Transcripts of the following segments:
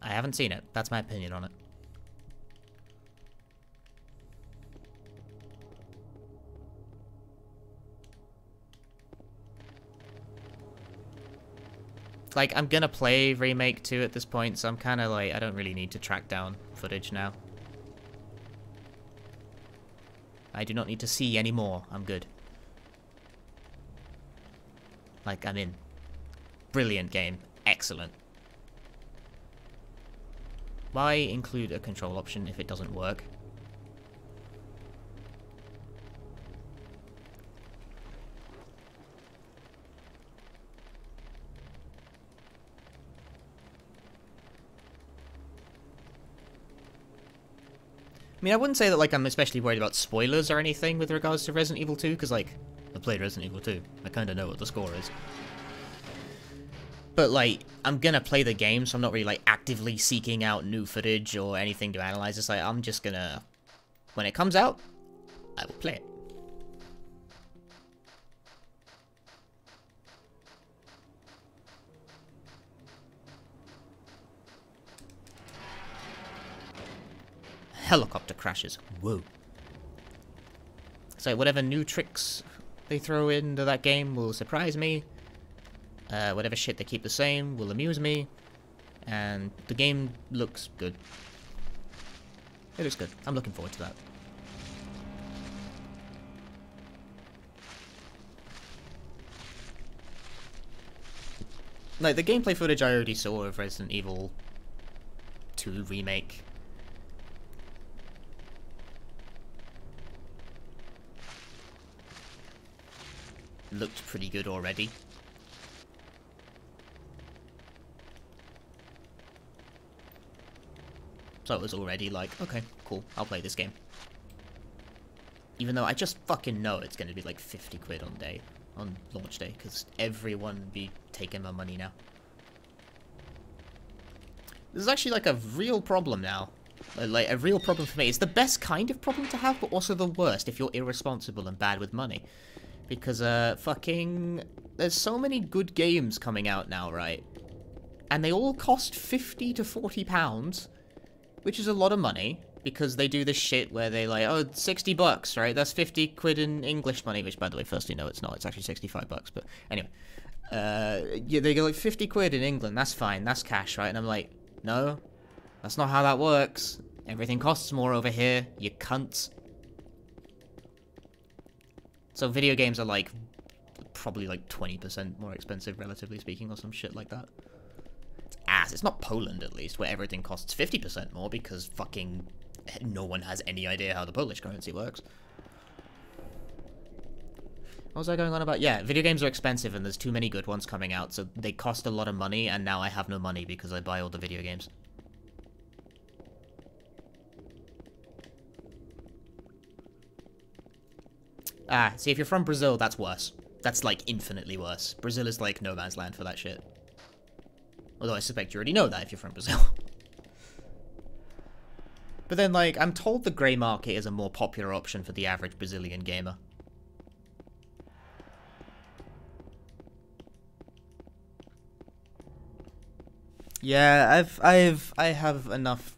I haven't seen it. That's my opinion on it. Like, I'm gonna play Remake 2 at this point, so I'm kind of like, I don't really need to track down footage now. I do not need to see any more. I'm good. Like, I'm in. Brilliant game. Excellent. Why include a control option if it doesn't work? I mean, I wouldn't say that, like, I'm especially worried about spoilers or anything with regards to Resident Evil 2, because, like, I played Resident Evil 2. I kind of know what the score is. But, like, I'm gonna play the game, so I'm not really, like, actively seeking out new footage or anything to analyze. It's like, I'm just gonna... When it comes out, I will play it. Helicopter crashes. Whoa. So whatever new tricks they throw into that game will surprise me. Whatever shit they keep the same will amuse me. And the game looks good. It looks good. I'm looking forward to that. Like, the gameplay footage I already saw of Resident Evil 2 Remake looked pretty good already. So it was already like, okay, cool, I'll play this game. Even though I just fucking know it's gonna be like 50 quid on launch day, because everyone be taking my money now. This is actually like a real problem now. Like, a real problem for me. It's the best kind of problem to have, but also the worst if you're irresponsible and bad with money. Because, fucking... There's so many good games coming out now, right? And they all cost 50 to 40 pounds, which is a lot of money, because they do this shit where they like, oh, 60 bucks, right? That's 50 quid in English money, which, by the way, firstly, no, it's not. It's actually 65 bucks, but anyway. Yeah, they go like 50 quid in England, that's fine, that's cash, right? And I'm like, no, that's not how that works. Everything costs more over here, you cunts. So video games are like, probably like 20% more expensive, relatively speaking, or some shit like that. It's ass. It's not Poland, at least, where everything costs 50% more, because fucking no one has any idea how the Polish currency works. What was I going on about? Yeah, video games are expensive, and there's too many good ones coming out, so they cost a lot of money, and now I have no money because I buy all the video games. Ah, see, if you're from Brazil, that's worse. That's, like, infinitely worse. Brazil is, like, no man's land for that shit. Although I suspect you already know that if you're from Brazil. But then, like, I'm told the grey market is a more popular option for the average Brazilian gamer. Yeah, I have enough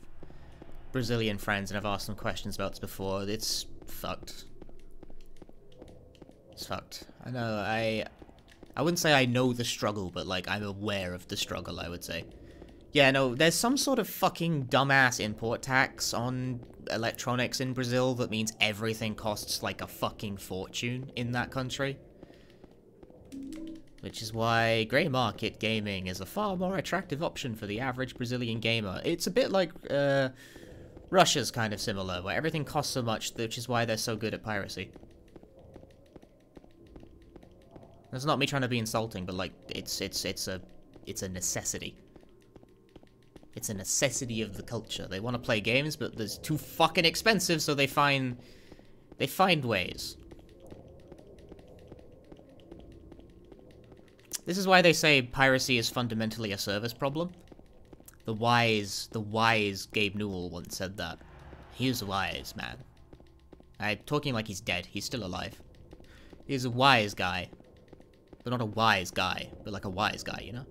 Brazilian friends, and I've asked them questions about this before. It's fucked. It's fucked. I know, I wouldn't say I know the struggle, but, like, I'm aware of the struggle, I would say. Yeah, no, there's some sort of fucking dumbass import tax on electronics in Brazil that means everything costs, like, a fucking fortune in that country. Which is why grey market gaming is a far more attractive option for the average Brazilian gamer. It's a bit like, Russia's kind of similar, where everything costs so much, which is why they're so good at piracy. That's not me trying to be insulting, but, like, it's a necessity. It's a necessity of the culture. They want to play games, but it's too fucking expensive, so they find ways. This is why they say piracy is fundamentally a service problem. The wise Gabe Newell once said that. He was wise, man. I'm talking like he's dead. He's still alive. He's a wise guy. But not a wise guy, but like a wise guy, you know?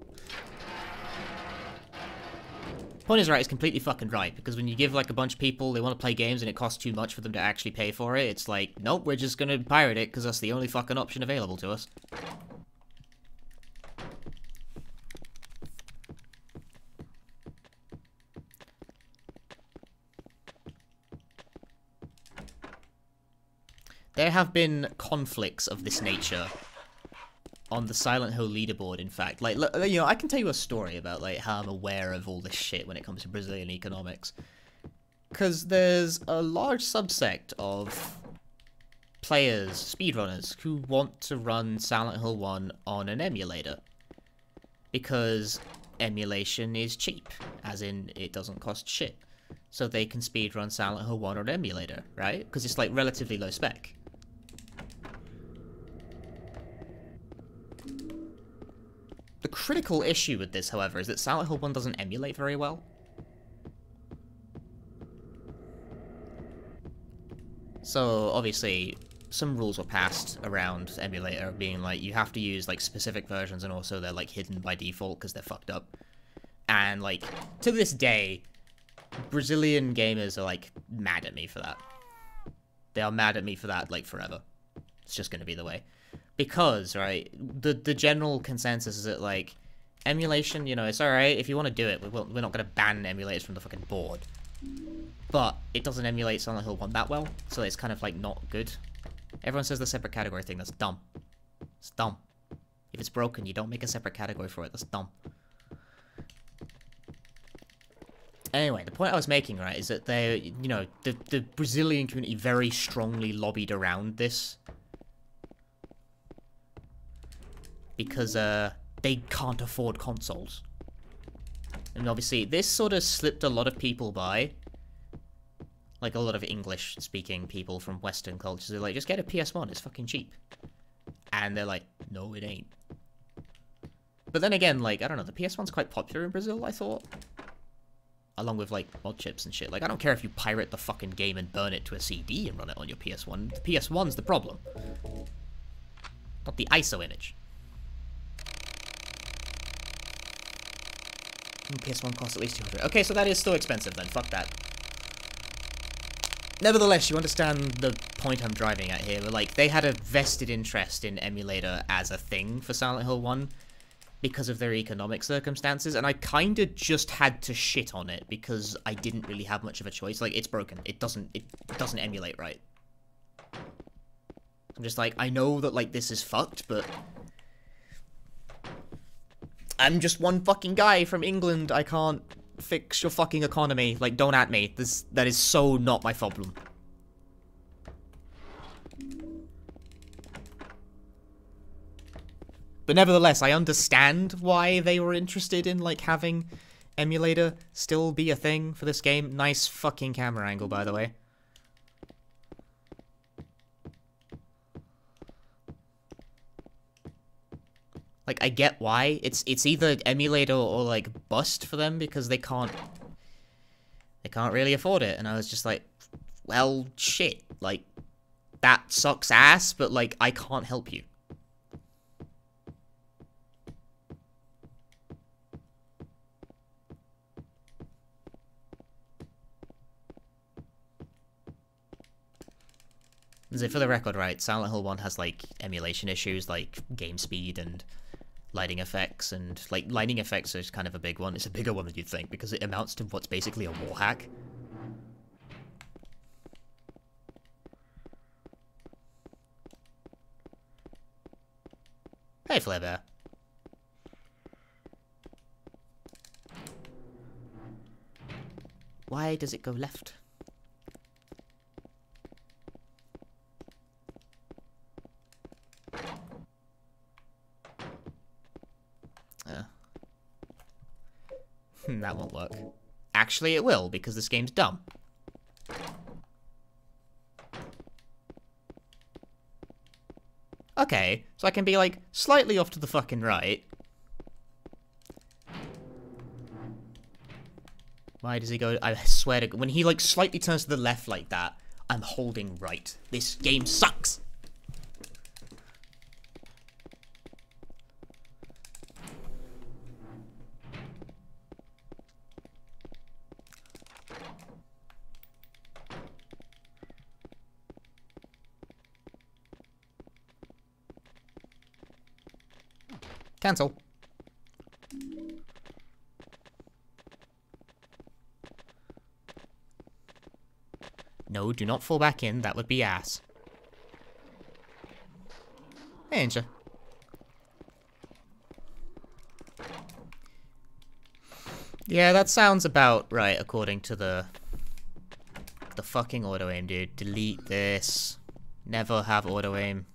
Point is right, it's completely fucking right, because when you give like a bunch of people, they want to play games and it costs too much for them to actually pay for it, it's like, nope, we're just gonna pirate it because that's the only fucking option available to us. There have been conflicts of this nature on the Silent Hill leaderboard, in fact. Like, you know, I can tell you a story about, like, how I'm aware of all this shit when it comes to Brazilian economics. Because there's a large subsect of players, speedrunners, who want to run Silent Hill 1 on an emulator. Because emulation is cheap, as in, it doesn't cost shit. So they can speedrun Silent Hill 1 on an emulator, right? Because it's, like, relatively low spec. The critical issue with this, however, is that Silent Hill 1 doesn't emulate very well. So, obviously, some rules were passed around emulator, being like, you have to use, like, specific versions, and also they're, like, hidden by default because they're fucked up. And, like, to this day, Brazilian gamers are, like, mad at me for that. They are mad at me for that, like, forever. It's just gonna be the way. Because, right, the general consensus is that, like, emulation, you know, it's alright, if you want to do it, we're not going to ban emulators from the fucking board. But it doesn't emulate Silent Hill 1 that well, so it's kind of, like, not good. Everyone says the separate category thing, that's dumb. It's dumb. If it's broken, you don't make a separate category for it, that's dumb. Anyway, the point I was making, right, is that they, you know, the Brazilian community very strongly lobbied around this. Because, they can't afford consoles. And obviously, this sort of slipped a lot of people by. Like, a lot of English-speaking people from Western cultures. They're like, just get a PS1, it's fucking cheap. And they're like, no, it ain't. But then again, like, I don't know, the PS1's quite popular in Brazil, I thought. Along with, like, mod chips and shit. Like, I don't care if you pirate the fucking game and burn it to a CD and run it on your PS1. The PS1's the problem. Not the ISO image. PS1 costs at least 200. Okay, so that is still expensive then. Fuck that. Nevertheless, you understand the point I'm driving at here. Like, they had a vested interest in emulator as a thing for Silent Hill 1 because of their economic circumstances, and I kind of just had to shit on it because I didn't really have much of a choice. Like, it's broken. It doesn't emulate right. I'm just like, I know that, like, this is fucked, but I'm just one fucking guy from England. I can't fix your fucking economy. Like, don't at me. That is so not my problem. But nevertheless, I understand why they were interested in, like, having emulator still be a thing for this game. Nice fucking camera angle, by the way. Like, I get why. It's either emulator or, like, bust for them because they can't really afford it. And I was just like, well, shit. Like, that sucks ass, but, like, I can't help you. So for the record, right, Silent Hill 1 has, like, emulation issues, like game speed and lighting effects, and, like, lighting effects is kind of a big one. It's a bigger one than you'd think, because it amounts to what's basically a wall hack. Hey, Flarebear. Why does it go left? That won't work. Actually, it will, because this game's dumb. Okay, so I can be, like, slightly off to the fucking right. Why does he go? I swear to... When he, like, slightly turns to the left like that, I'm holding right. This game sucks! Cancel. No, do not fall back in. That would be ass. Hey, Angel. Yeah, that sounds about right, according to the fucking auto-aim, dude. Delete this. Never have auto-aim.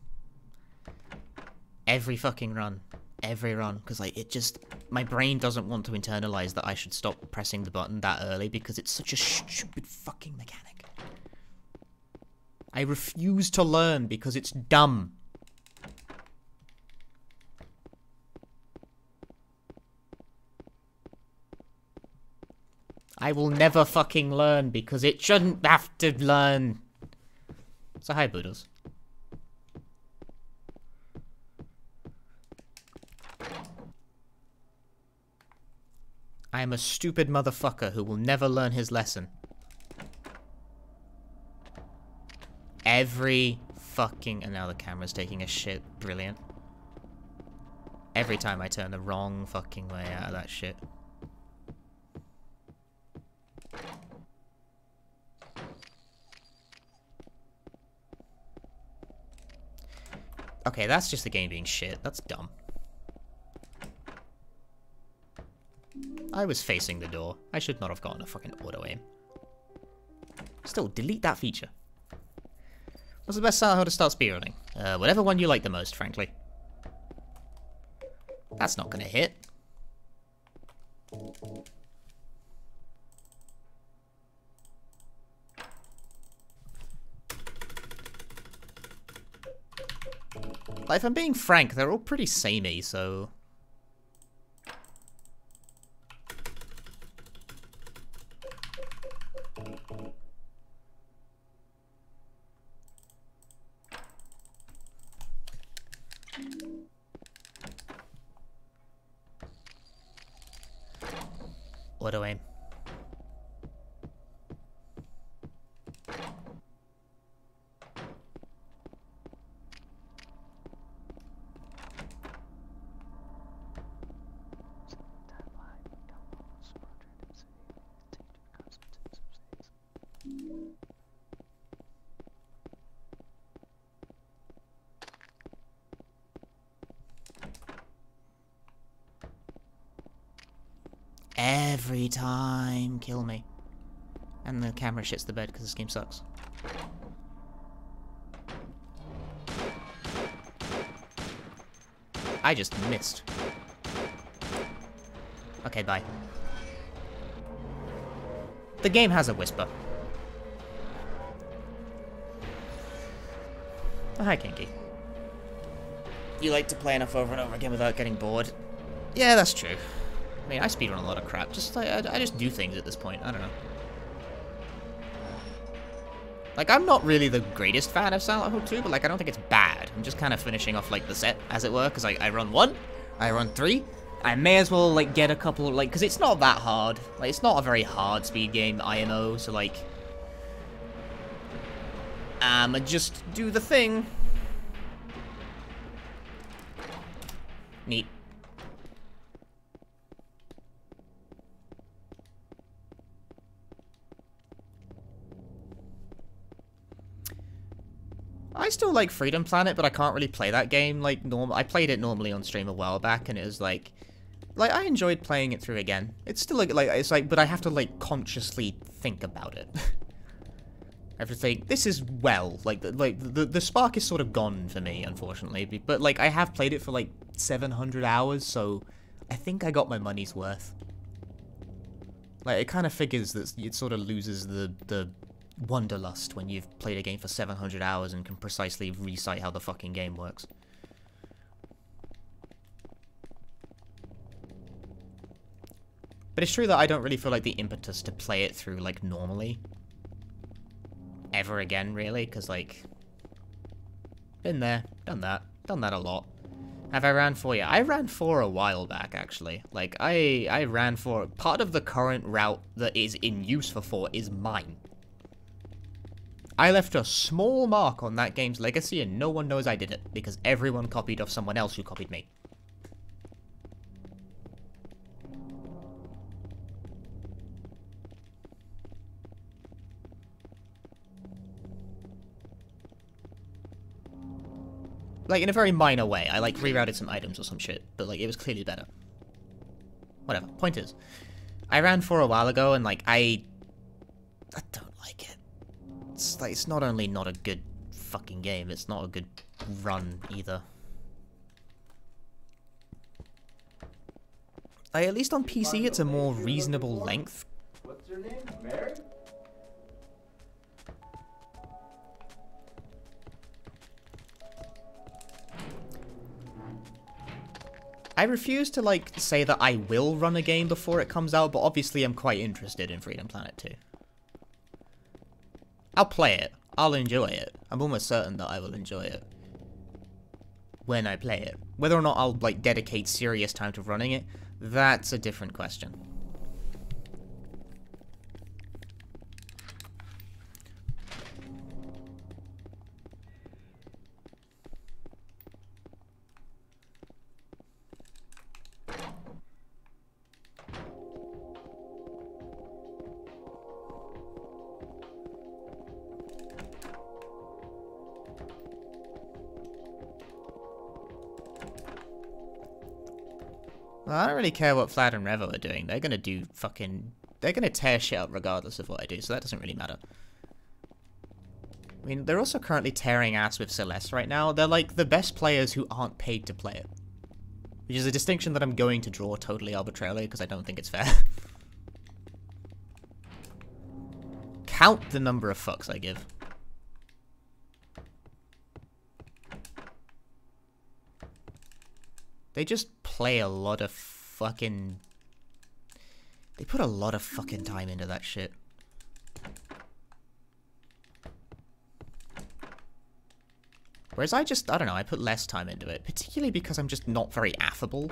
Every fucking run. Every run. Because, like, it just... My brain doesn't want to internalize that I should stop pressing the button that early because it's such a stupid fucking mechanic. I refuse to learn because it's dumb. I will never fucking learn because it shouldn't have to learn. So hi, Boodles. I am a stupid motherfucker who will never learn his lesson. Every fucking... And now the camera's taking a shit. Brilliant. Every time I turn the wrong fucking way out of that shit. Okay, that's just the game being shit. That's dumb. I was facing the door. I should not have gotten a fucking auto-aim. Still, delete that feature. What's the best how to start speedrunning? Whatever one you like the most, frankly. That's not gonna hit. Like, if I'm being frank, they're all pretty samey, so... Auto-aim. Every time, kill me. And the camera shits the bed because this game sucks. I just missed. Okay, bye. The game has a whisper. Oh, hi, Kinky. You like to play enough over and over again without getting bored? Yeah, that's true. I mean, I speedrun a lot of crap. Just like, I just do things at this point. I don't know. Like, I'm not really the greatest fan of Silent Hill 2, but like, I don't think it's bad. I'm just kind of finishing off like the set, as it were, because I run 1, I run 3. I may as well like get a couple, like, because it's not that hard. Like, it's not a very hard speed game, IMO. So like, I just do the thing. Neat. I still like Freedom Planet, but I can't really play that game like normal. I played it normally on stream a while back, and it was like I enjoyed playing it through again. It's still like it's like, but I have to like consciously think about it. I have to think, this is like the spark is sort of gone for me, unfortunately. But like I have played it for like 700 hours, so I think I got my money's worth. Like, it kind of figures that it sort of loses the wanderlust when you've played a game for 700 hours and can precisely recite how the fucking game works. But it's true that I don't really feel like the impetus to play it through, like, normally. Ever again, really, because, like... Been there, done that a lot. Have I ran 4? Yeah, I ran 4 a while back, actually. Like, I ran 4. Part of the current route that is in use for 4 is mine. I left a small mark on that game's legacy, and no one knows I did it, because everyone copied off someone else who copied me. Like, in a very minor way. I, like, rerouted some items or some shit, but, like, it was clearly better. Whatever. Point is, I ran 4 a while ago, and, like, I don't like it. It's, like, it's not only not a good fucking game, it's not a good run, either. Like, at least on PC, it's a more reasonable length. What's your name? Mary? I refuse to, like, say that I will run a game before it comes out, but obviously I'm quite interested in Freedom Planet 2. I'll play it. I'll enjoy it. I'm almost certain that I will enjoy it. When I play it. Whether or not I'll, like, dedicate serious time to running it, that's a different question. Well, I don't really care what Vlad and Revo are doing. They're gonna do fucking... They're gonna tear shit up regardless of what I do, so that doesn't really matter. I mean, they're also currently tearing ass with Celeste right now. They're like the best players who aren't paid to play it. Which is a distinction that I'm going to draw totally arbitrarily, because I don't think it's fair. Count the number of fucks I give. They just play a lot of fucking... They put a lot of fucking time into that shit. Whereas I don't know, I put less time into it. Particularly because I'm just not very affable.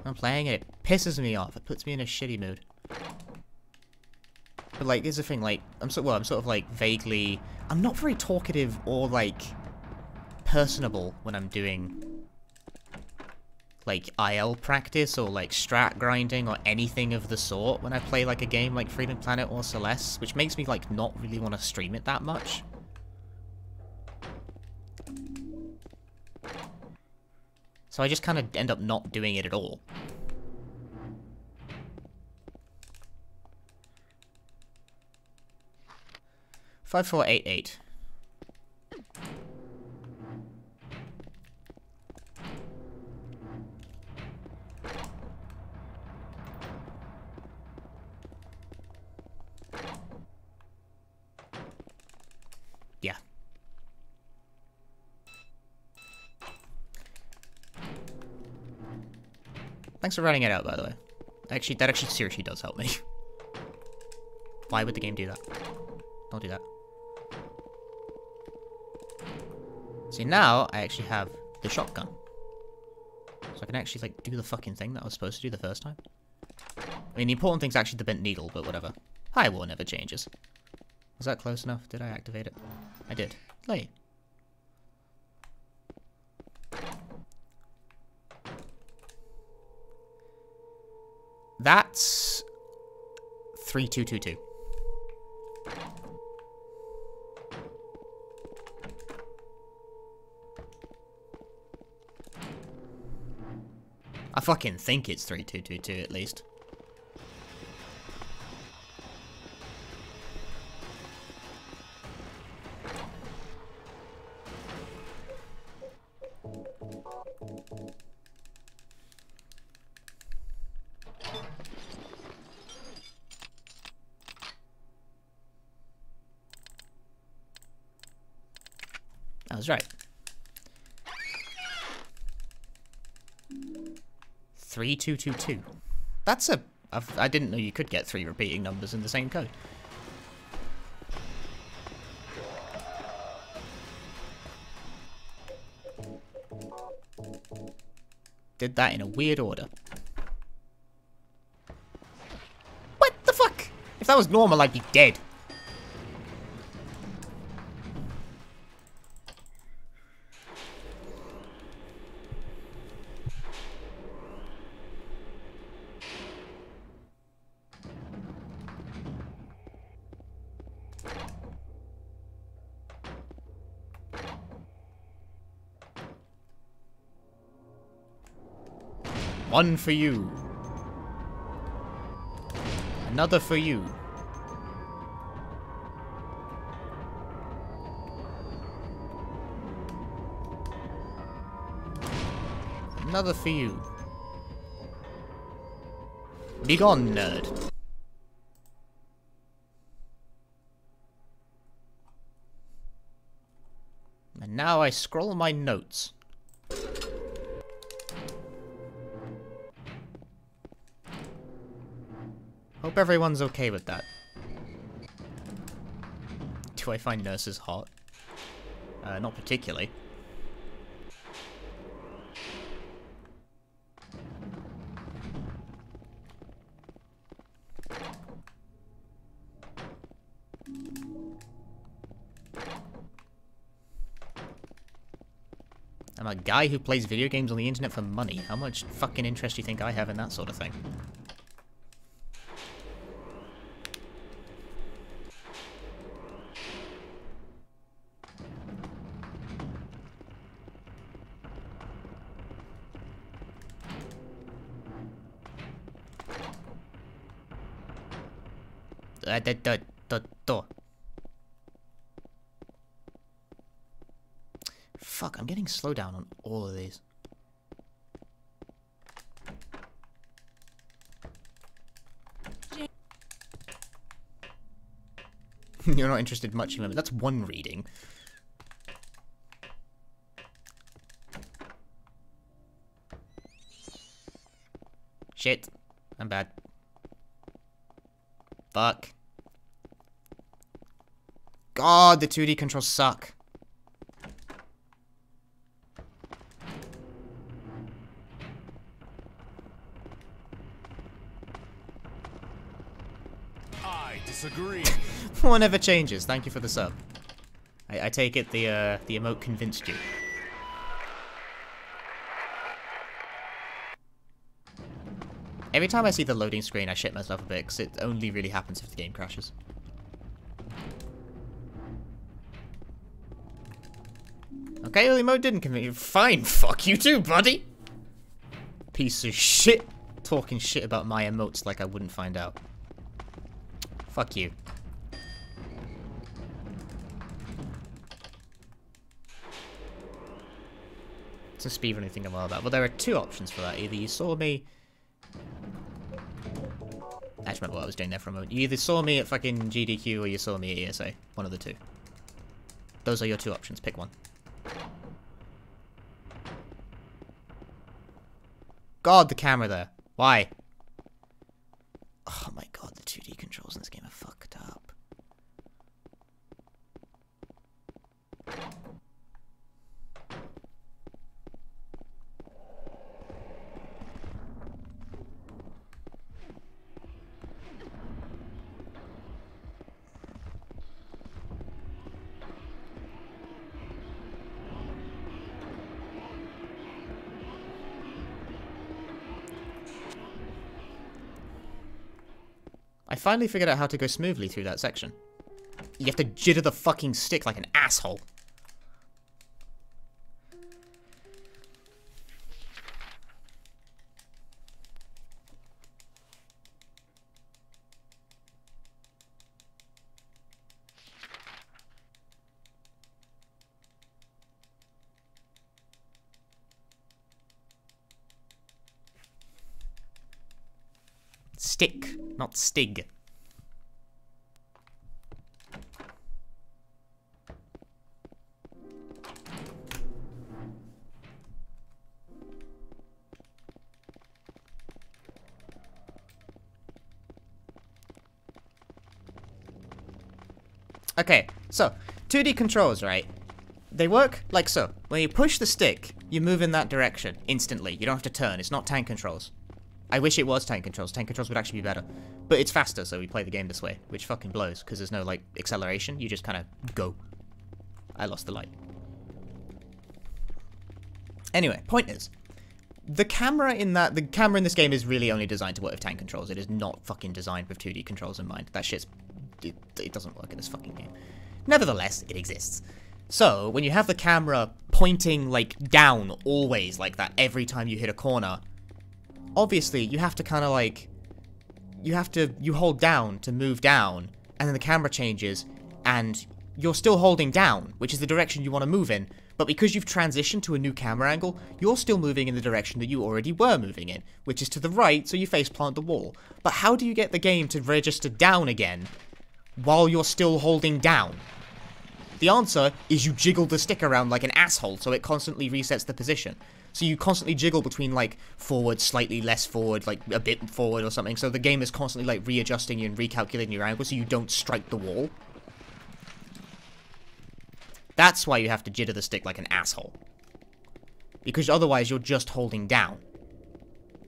I'm playing it, it pisses me off. It puts me in a shitty mood. But, like, here's the thing, like, I'm sort of, like, vaguely... I'm not very talkative or, like, personable when I'm doing... like, IL practice or, like, strat grinding or anything of the sort when I play, like, a game like Freedom Planet or Celeste, which makes me, like, not really want to stream it that much. So I just kind of end up not doing it at all. Five, 4, 8, 8. Yeah. Thanks for writing it out, by the way. Actually, that actually seriously does help me. Why would the game do that? Don't do that. See, now I actually have the shotgun. So I can actually, like, do the fucking thing that I was supposed to do the first time. I mean, the important thing's actually the bent needle, but whatever. High war never changes. Was that close enough? Did I activate it? I did. Late. That's 3222. I fucking think it's 3222 at least. I was right. 3222. That's a... I didn't know you could get 3 repeating numbers in the same code. Did that in a weird order. What the fuck? If that was normal, I'd be dead. One for you. Another for you. Another for you. Be gone, nerd. And now I scroll my notes. Hope everyone's okay with that. Do I find nurses hot? Not particularly. I'm a guy who plays video games on the internet for money. How much fucking interest do you think I have in that sort of thing? Fuck, I'm getting slow down on all of these. You're not interested much in them. That's one reading. Shit. I'm bad. Fuck. God, the 2D controls suck. I disagree. One never changes. Thank you for the sub. I take it the emote convinced you. Every time I see the loading screen, I shit myself a bit, because it only really happens if the game crashes. Okay, well, the emote didn't convince you. Fine, fuck you too, buddy! Piece of shit. Talking shit about my emotes like I wouldn't find out. Fuck you. It's a speedrunning thing I'm all about. Well, there are 2 options for that. Either you saw me... I just remember what I was doing there for a moment. You either saw me at fucking GDQ or you saw me at ESA. One of the 2. Those are your 2 options. Pick one. God, the camera there. Why? Oh my god, the 2D controls in this game are fucked up. I finally figured out how to go smoothly through that section. You have to jitter the fucking stick like an asshole. Stick, not stig. Okay, so 2D controls, right? They work like so. When you push the stick, you move in that direction instantly. You don't have to turn. It's not tank controls. I wish it was tank controls. Tank controls would actually be better. But it's faster, so we play the game this way, which fucking blows, because there's no, like, acceleration. You just kind of go. I lost the light. Anyway, point is, the camera in this game is really only designed to work with tank controls. It is not fucking designed with 2D controls in mind. That shit's... It doesn't work in this fucking game. Nevertheless, it exists. So, when you have the camera pointing, like, down always like that every time you hit a corner, obviously, you have to kind of, like... You hold down to move down, and then the camera changes, and you're still holding down, which is the direction you want to move in, but because you've transitioned to a new camera angle, you're still moving in the direction that you already were moving in, which is to the right, so you faceplant the wall. But how do you get the game to register down again while you're still holding down? The answer is you jiggle the stick around like an asshole, so it constantly resets the position. So you constantly jiggle between, like, forward, slightly less forward, like, a bit forward or something, so the game is constantly, like, readjusting you and recalculating your angle so you don't strike the wall. That's why you have to jitter the stick like an asshole. Because otherwise you're just holding down.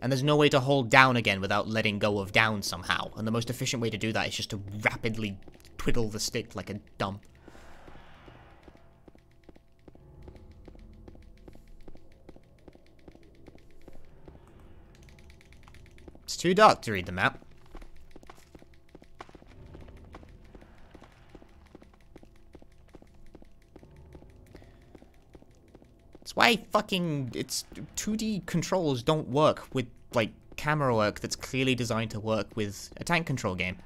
And there's no way to hold down again without letting go of down somehow. And the most efficient way to do that is just to rapidly twiddle the stick like a dumb. It's too dark to read the map. That's why fucking... 2D controls don't work with, like, camera work that's clearly designed to work with a tank control game.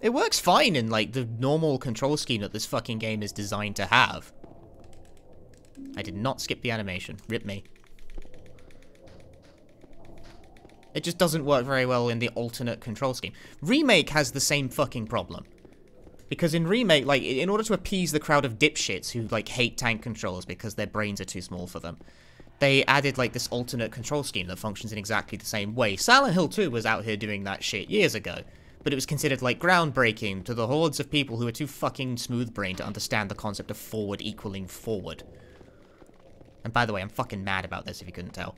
It works fine in, like, the normal control scheme that this fucking game is designed to have. I did not skip the animation. Rip me. It just doesn't work very well in the alternate control scheme. Remake has the same fucking problem. Because in Remake, like, in order to appease the crowd of dipshits who, like, hate tank controls because their brains are too small for them, they added, like, this alternate control scheme that functions in exactly the same way. Silent Hill 2 was out here doing that shit years ago, but it was considered, like, groundbreaking to the hordes of people who are too fucking smooth-brained to understand the concept of forward equaling forward. And by the way, I'm fucking mad about this if you couldn't tell.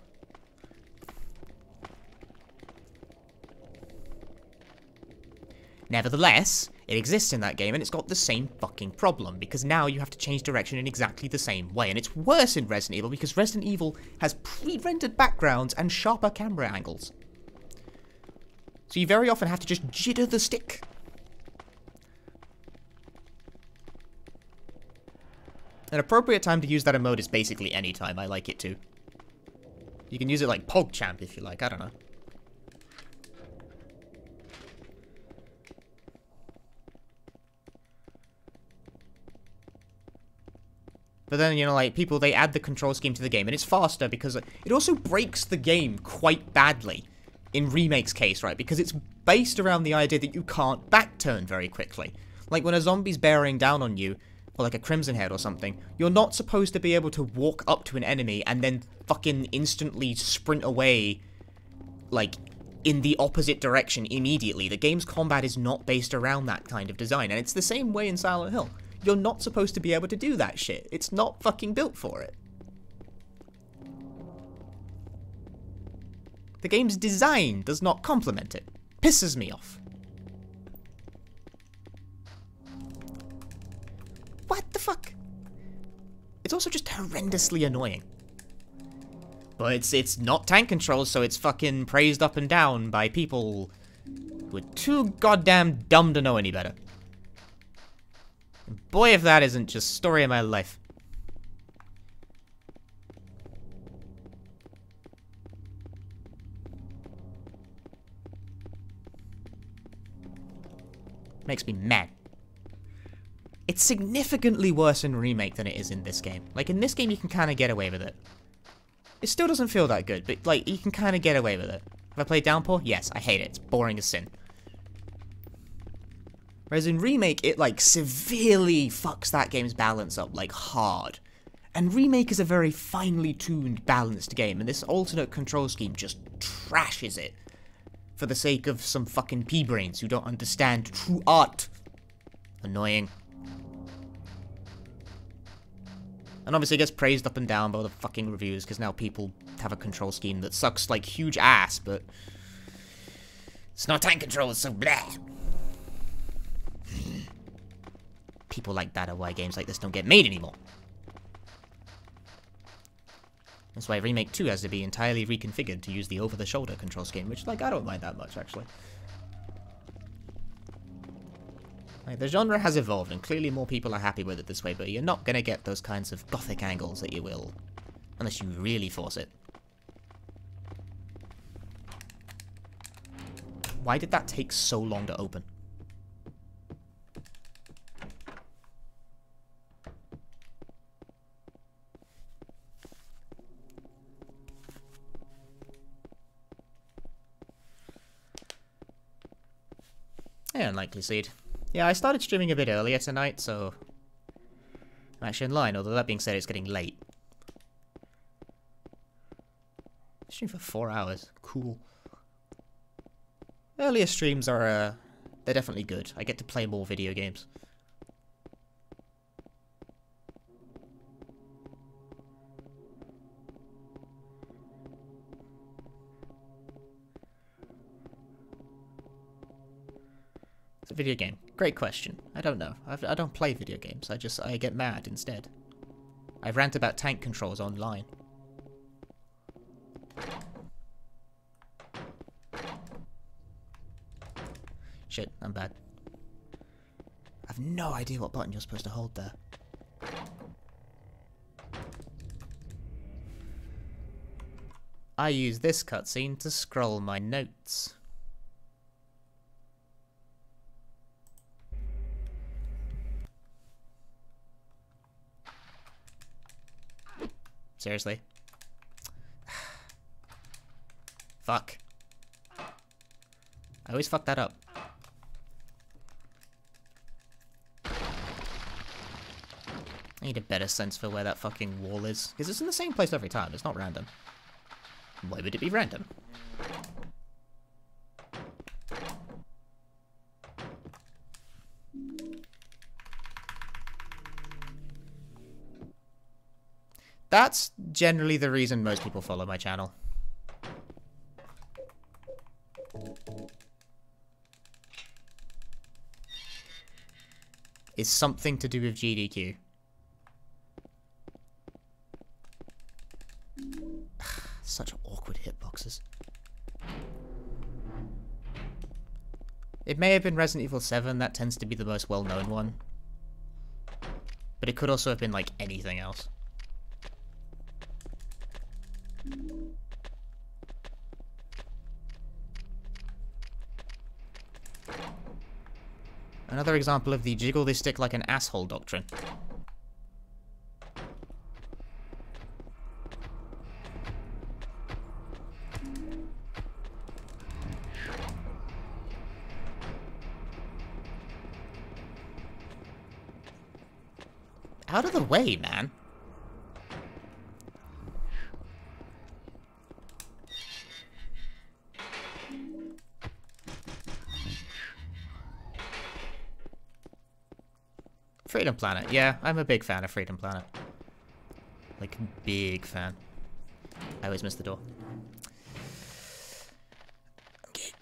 Nevertheless, it exists in that game, and it's got the same fucking problem, because now you have to change direction in exactly the same way, and it's worse in Resident Evil, because Resident Evil has pre-rendered backgrounds and sharper camera angles. So you very often have to just jitter the stick. An appropriate time to use that emote is basically any time. I like it too. You can use it like PogChamp if you like, I don't know. But then, you know, like, people, they add the control scheme to the game, and it's faster because it also breaks the game quite badly. In Remake's case, right? Because it's based around the idea that you can't back-turn very quickly. Like, when a zombie's bearing down on you, or like a Crimson Head or something, you're not supposed to be able to walk up to an enemy and then fucking instantly sprint away, like, in the opposite direction immediately. The game's combat is not based around that kind of design, and it's the same way in Silent Hill. You're not supposed to be able to do that shit. It's not fucking built for it. The game's design does not complement it. Pisses me off. What the fuck? It's also just horrendously annoying. But it's not tank controls, so it's fucking praised up and down by people who are too goddamn dumb to know any better. And boy, if that isn't just story of my life. Makes me mad. It's significantly worse in Remake than it is in this game. Like, in this game, you can kind of get away with it. It still doesn't feel that good, but, like, you can kind of get away with it. Have I played Downpour? Yes, I hate it. It's boring as sin. Whereas in Remake, it, like, severely fucks that game's balance up, like, hard. And Remake is a very finely tuned, balanced game, and this alternate control scheme just trashes it. for the sake of some fucking pea-brains who don't understand true art. Annoying. And obviously it gets praised up and down by the fucking reviews, because now people have a control scheme that sucks like huge ass, but it's not tank control, it's so blah. People like that are why games like this don't get made anymore. That's why Remake 2 has to be entirely reconfigured to use the over-the-shoulder control scheme, which, like, I don't mind that much, actually. Like, the genre has evolved, and clearly more people are happy with it this way, but you're not gonna get those kinds of gothic angles that you will, unless you really force it. Why did that take so long to open? Yeah, unlikely seed. Yeah, I started streaming a bit earlier tonight, so I'm actually in line, although that being said, it's getting late. I streamed for 4 hours. Cool. Earlier streams are, they're definitely good. I get to play more video games. It's a video game. Great question. I don't know. I don't play video games. I get mad instead. I rant about tank controls online. Shit, I'm bad. I have no idea what button you're supposed to hold there. I use this cutscene to scroll my notes. Seriously? Fuck. I always fuck that up. I need a better sense for where that fucking wall is. Because it's in the same place every time. It's not random. Why would it be random? That's generally the reason most people follow my channel. It's something to do with GDQ. Such awkward hitboxes. It may have been Resident Evil 7, that tends to be the most well-known one. But it could also have been like anything else. Another example of the jiggle this stick like an asshole doctrine. Out of the way, man. Freedom Planet. Yeah, I'm a big fan of Freedom Planet. Like, big fan. I always miss the door. Okay.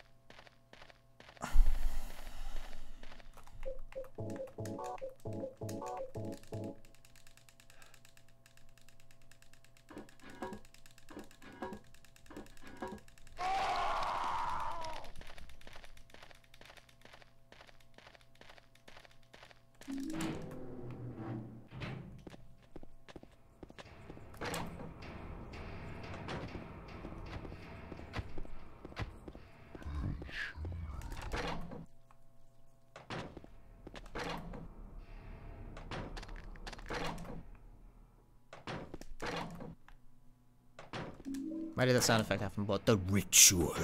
Why did that sound effect happen? What? The ritual.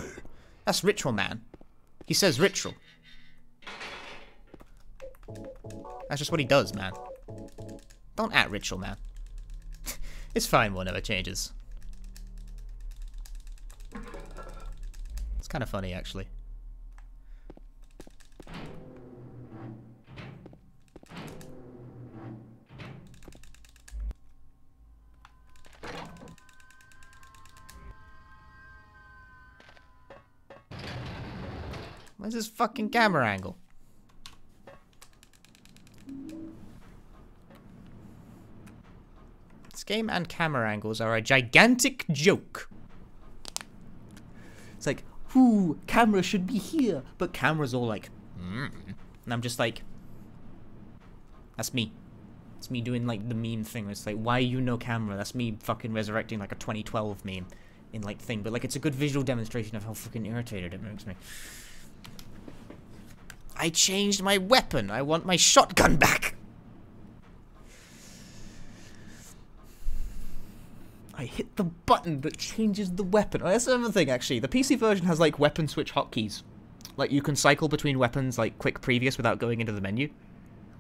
That's Ritual Man. He says ritual. That's just what he does, man. Don't at Ritual Man. It's fine, whatever changes. It's kind of funny, actually. Where's this fucking camera angle? This game and camera angles are a gigantic joke. It's like, ooh, camera should be here, but camera's all like, and I'm just like, that's me. It's me doing like the meme thing. It's like, why you no camera? That's me fucking resurrecting like a 2012 meme in like thing, but like it's a good visual demonstration of how fucking irritated it makes me. I changed my weapon. I want my shotgun back. I hit the button that changes the weapon. Oh, that's another thing, actually. The PC version has, like, weapon switch hotkeys. Like, you can cycle between weapons, like, quick previous without going into the menu.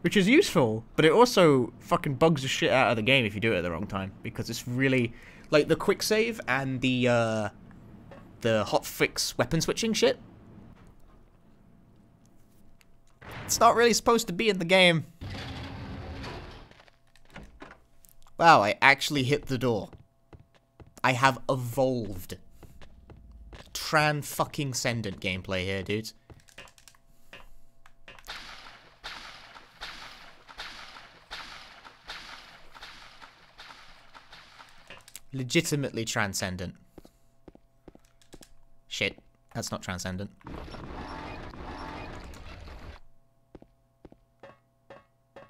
Which is useful, but it also fucking bugs the shit out of the game if you do it at the wrong time. Because it's really... Like, the quick save and the hotfix weapon switching shit. It's not really supposed to be in the game. Wow, I actually hit the door. I have evolved. Tran-fucking-cendent gameplay here, dudes. Legitimately transcendent. Shit, that's not transcendent.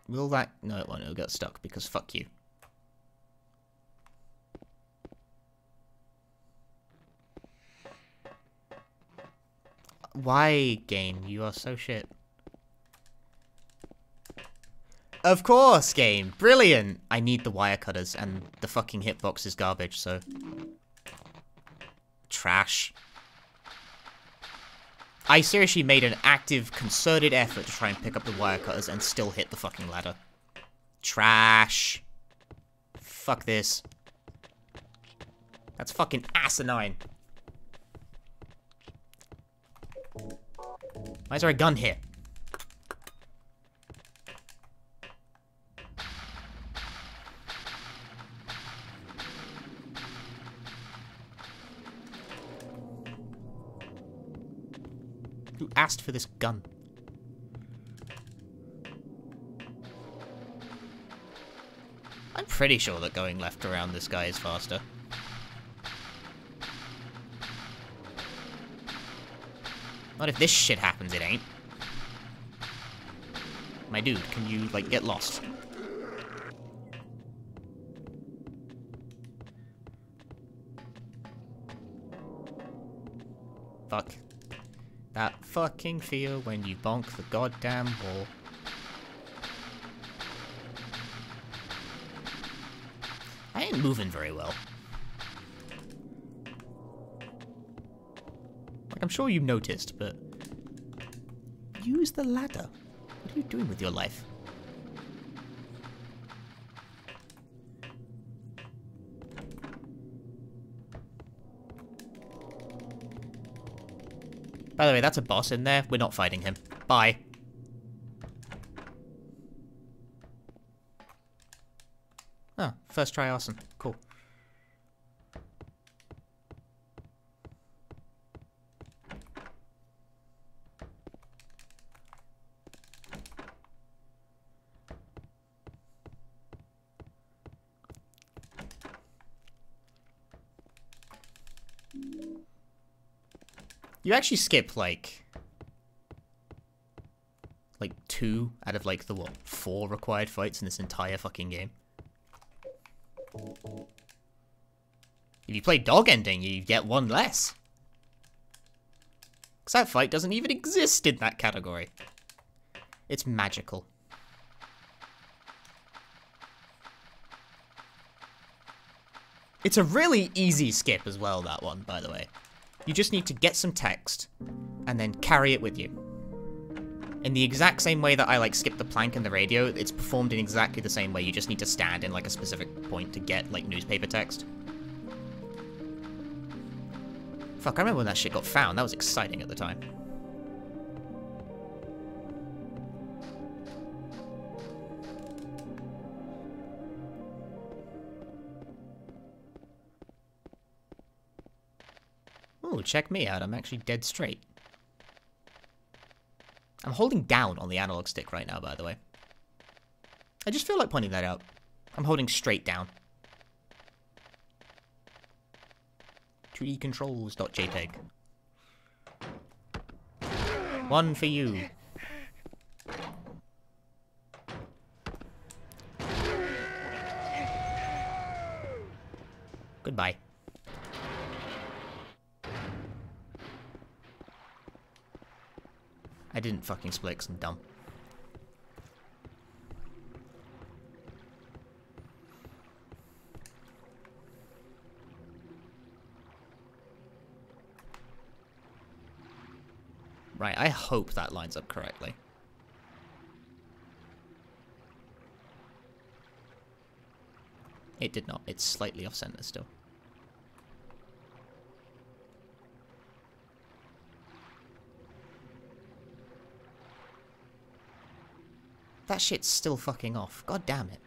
Will that... No, it won't. It'll get stuck because fuck you. Why, game? You are so shit. Of course, game. Brilliant. I need the wire cutters, and the fucking hitbox is garbage, so... Trash. I seriously made an active, concerted effort to try and pick up the wire cutters and still hit the fucking ladder. Trash. Fuck this. That's fucking asinine. Why is there a gun here? Who asked for this gun? I'm pretty sure that going left around this guy is faster. Not if this shit happens, it ain't. My dude, can you, like, get lost? Fuck. That fucking feel when you bonk the goddamn ball. I ain't moving very well. Like, I'm sure you noticed, but... Use the ladder. What are you doing with your life? By the way, that's a boss in there. We're not fighting him. Bye. Oh, first try arson. Cool. You actually skip, like 2 out of, like, the, what, 4 required fights in this entire fucking game. If you play dog ending, you get 1 less. Because that fight doesn't even exist in that category. It's magical. It's a really easy skip as well, that one, by the way. You just need to get some text, and then carry it with you. In the exact same way that I, like, skip the plank in the radio, it's performed in exactly the same way. You just need to stand in, like, a specific point to get, like, newspaper text. Fuck, I remember when that shit got found. That was exciting at the time. Ooh, check me out. I'm actually dead straight. I'm holding down on the analog stick right now, by the way. I just feel like pointing that out. I'm holding straight down. 3dcontrols.jpg. One for you. Goodbye. I didn't fucking split 'cause I'm dumb. Right, I hope that lines up correctly. It did not. It's slightly off-center still. That shit's still fucking off. God damn it.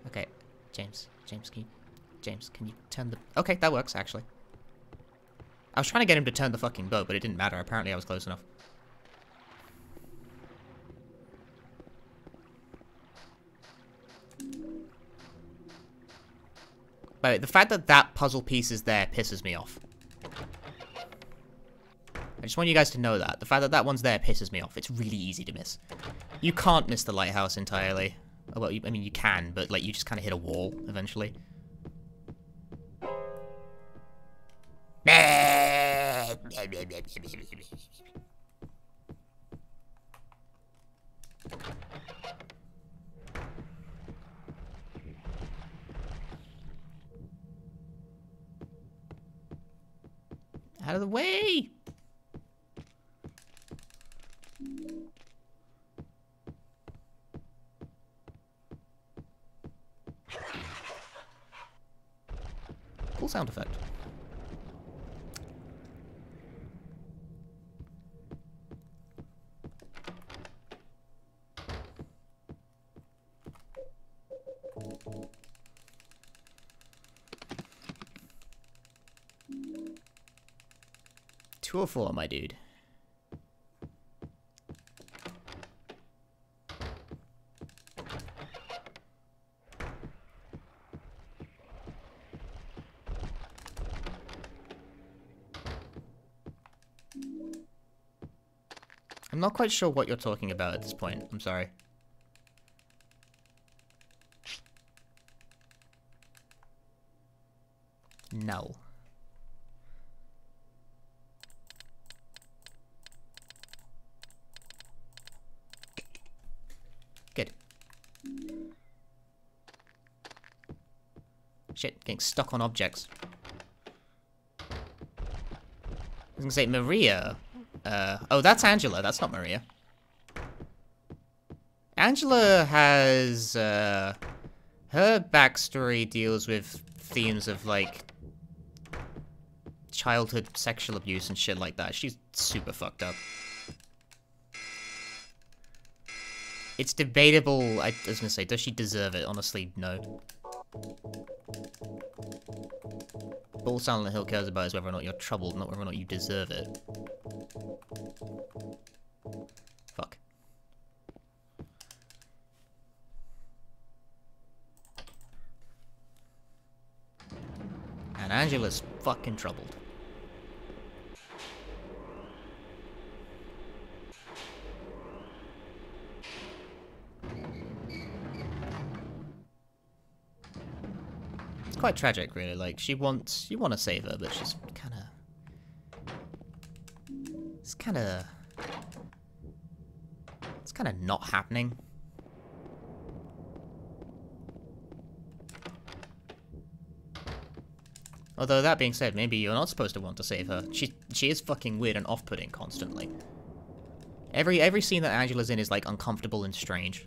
Okay, James, can you turn the... Okay, that works, actually. I was trying to get him to turn the fucking boat, but it didn't matter. Apparently I was close enough. By the way, the fact that that puzzle piece is there pisses me off. I just want you guys to know that. The fact that that one's there pisses me off. It's really easy to miss. You can't miss the lighthouse entirely. Well, I mean, you can, but, like, you just kind of hit a wall, eventually. Out of the way! Cool sound effect. Two or four, my dude. I'm not quite sure what you're talking about at this point. I'm sorry. No. Good. Shit, getting stuck on objects. I was gonna say Maria. Oh, that's Angela. That's not Maria. Angela has, her backstory deals with themes of, like, childhood sexual abuse and shit like that. She's super fucked up. It's debatable. I was gonna say, does she deserve it? Honestly, no. All Silent Hill cares about is whether or not you're troubled, not whether or not you deserve it. Fuck. And Angela's fucking troubled. It's quite tragic, really. Like, you want to save her, but she's kind of... It's kind of not happening. Although, that being said, maybe you're not supposed to want to save her. She is fucking weird and off-putting constantly. Every scene that Angela's in is, like, uncomfortable and strange.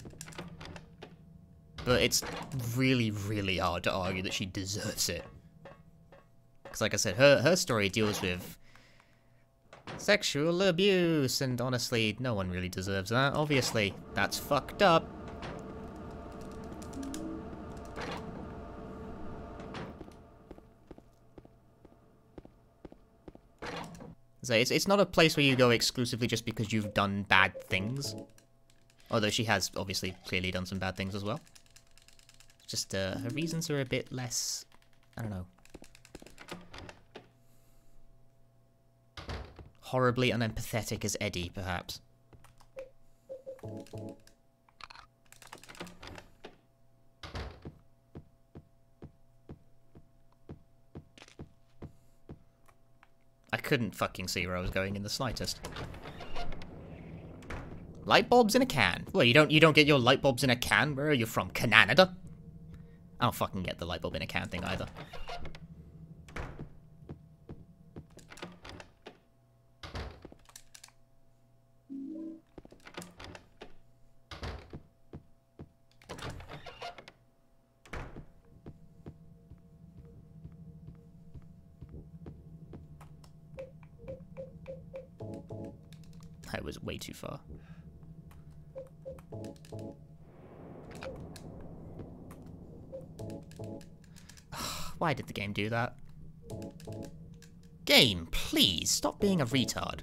But it's really, really hard to argue that she deserves it. Because, like I said, her story deals with sexual abuse, and honestly, no one really deserves that. Obviously, that's fucked up. So it's not a place where you go exclusively just because you've done bad things. Although she has, obviously, clearly done some bad things as well. Just, her reasons are a bit less... I don't know. Horribly unempathetic as Eddie, perhaps. I couldn't fucking see where I was going in the slightest. Light bulbs in a can. Well, you don't get your light bulbs in a can? Where are you from? Canada? I don't fucking get the light bulb in a can thing either. That was way too far. Why did the game do that? Game, please, stop being a retard.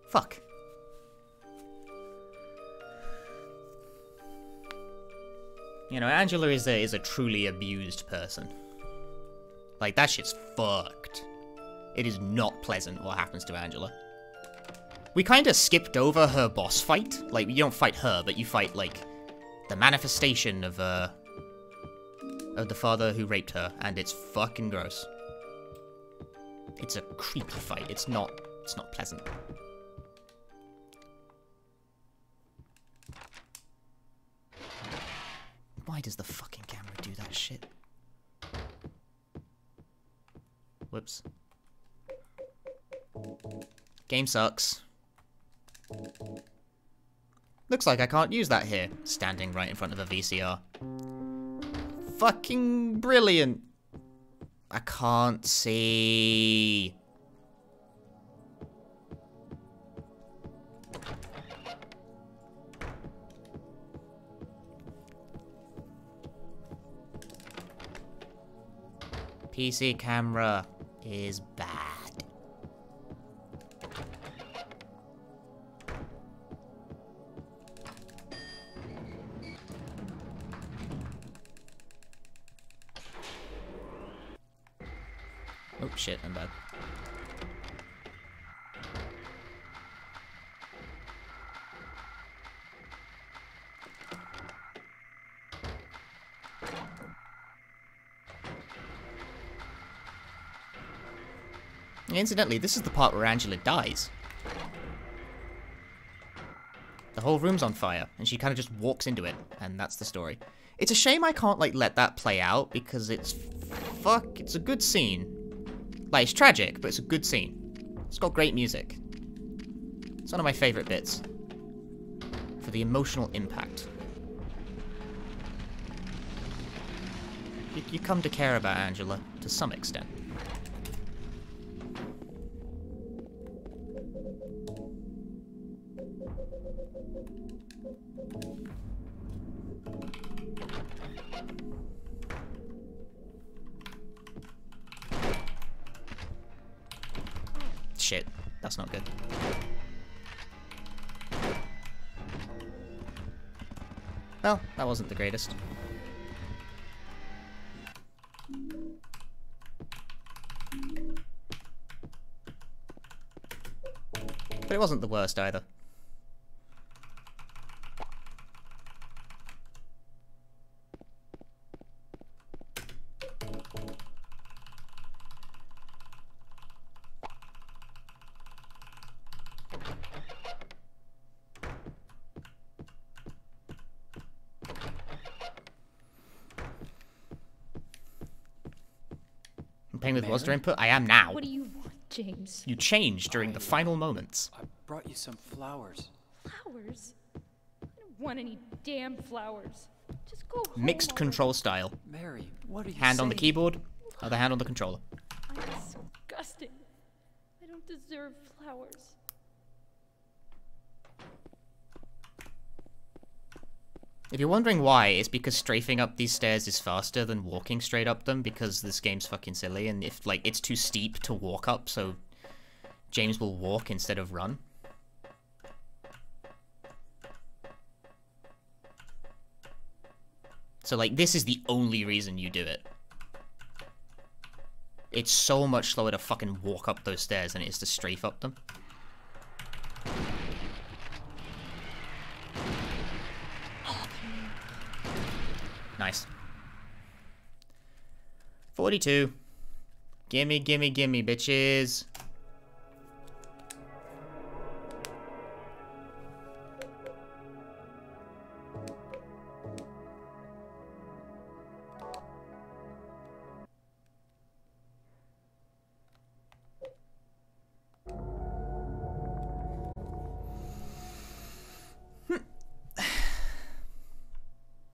Fuck. You know, Angela is a truly abused person. Like, that shit's fucked. It is not pleasant what happens to Angela. We kinda skipped over her boss fight. Like, you don't fight her, but you fight, like, the manifestation of the father who raped her, and it's fucking gross. It's a creepy fight. It's not pleasant. Why does the fucking camera do that shit? Whoops. Game sucks. Looks like I can't use that here, standing right in front of a VCR. Fucking brilliant. I can't see. PC camera is bad. Oh shit, I'm bad. Incidentally, this is the part where Angela dies. The whole room's on fire, and she kind of just walks into it, and that's the story. It's a shame I can't, like, let that play out, because it's a good scene. Like, it's tragic, but it's a good scene. It's got great music. It's one of my favorite bits. For the emotional impact. You come to care about Angela, to some extent. Shit, that's not good. Well, that wasn't the greatest. But it wasn't the worst either. I'm playing with was input. I am now. What do you want, James? You changed during the final moments. I brought you some flowers. Flowers? I don't want any damn flowers. Just go home. Mixed already. control style. Mary, what are you Hand on the saying? keyboard, other hand on the controller. I'm disgusting. I don't deserve flowers. If you're wondering why, it's because strafing up these stairs is faster than walking straight up them, because this game's fucking silly, and if, like, it's too steep to walk up, so James will walk instead of run. So, like, this is the only reason you do it. It's so much slower to fucking walk up those stairs than it is to strafe up them. Nice. 42. Gimme, gimme, gimme, bitches.